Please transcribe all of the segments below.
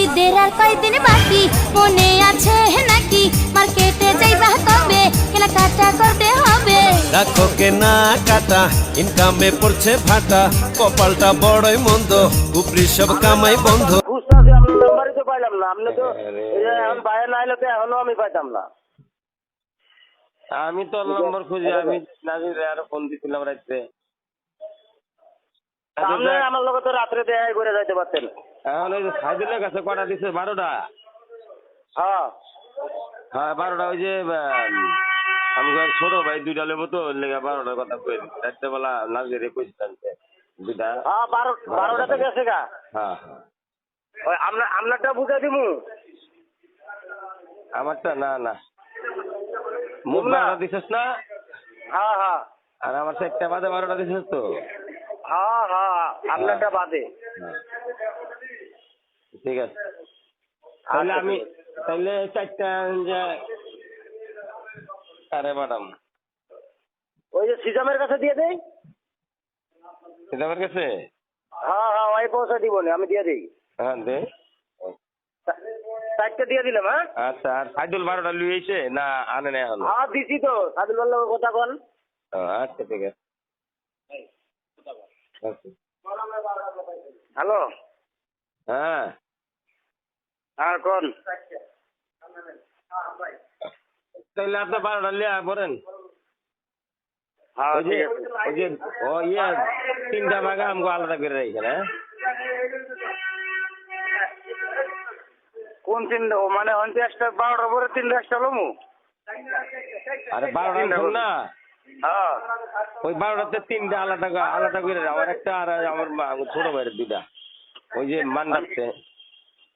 ঈদের আর কয়দিন বাকি, মনে আছে নাকি? মার্কেটে যাইবা কবে, কেনাকাটা করতে হবে। রাখো কেনা কাটা, ইনকামে পড়ছে ভাটা, কপালটা বড়ই মন্দ, উপরি সব কামাই বন্ধ। খুঁজতেছি আপনার নাম্বারই তো পাইলাম না। আপনি তো এখন বাইরে না এলে তো এখনো আমি পাইতাম না। আমি তো নম্বর খুঁজি, আমি নাজির আরো ফোন দিছিলাম রাত্রে। আপনি আমার লগে তো রাত্রে দেখাই করে যাইতে পারতেন। এখন ওই যে সাইদুলের কাছে কটা দিছে 12টা। হ্যাঁ হ্যাঁ 12টা, ওই যে আমি ছোট ভাই 2টা লেবো তো লেগে 12টার কথা কই রাত্রে বেলা নাজিরে কইছিলাম যে 2টা। হ্যাঁ 12টাতে গেছে গা। হ্যাঁ ওই আপনারটা বুঝাই দিমু। আমারটা না না, মুখ 12টা দিছিস না? হ্যাঁ হ্যাঁ আর আমার 4টা বাদে 12টা দিছিস তো? হ্যাঁ হ্যাঁ আপনারটা বাদে। হ্যাঁ ঠিক আছে, তাহলে আমি তাহলে 4টা যে আরে ম্যাডাম ওই যে সিজামের কাছে দিয়ে দেই। সিদ্ধামের কাছে? হ্যাঁ হ্যাঁ ওই পয়সা দিব না, আমি দিয়ে দিই। হ্যাঁ দে। 4টা দিয়ে দিলাম। হ্যাঁ আচ্ছা, আর সাইদুল 12টা লুই আইছে না আনে না এখন? হ্যাঁ দিছি তো, সাদুল বললাম কথা কন। আচ্ছা ঠিক আছে। আচ্ছা। হ্যালো হ্যাঁ হ্যাঁ কোন। তাহলে আপনি 12টা লিয়া পড়েন। হ্যাঁ ওই যে ঠিক আছে। ওই যে ও ইয়ে 3টা ভাগা আমগো আলাদা করে রাখেন। হ্যাঁ কোন 3টা? মানে হন্তে একটা 12টার পরে 3টা একটা লমু। আরে 12টা শুন না, হ্যাঁ ওই 12টাতে 3টা আলাদা আলাদা করে আমার একটা আর আমার ছোট ভাইয়ের 2টা। ওই যে মান রাখছে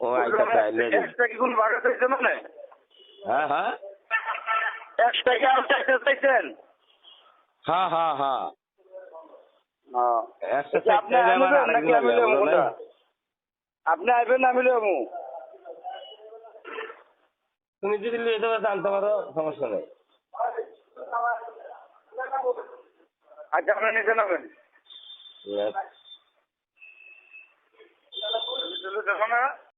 ও আইতাছে আইলে। এক্সট্রা কি কোন ভাড়া চাইছে মানে? হ্যাঁ হ্যাঁ এক্সট্রা কি আর চাইছেন? হ্যাঁ হ্যাঁ হ্যাঁ হ্যাঁ একটা আপনি আইবেন নাকি আমি লমু কোনটা? আপনি আইবেন না আমি লমু? তুমি যদি লিয়ে দেবে জানতে পারো, সমস্যা নেই। আচ্ছা আপনি নিচে নামেন। ঠিক আছে। দেখো না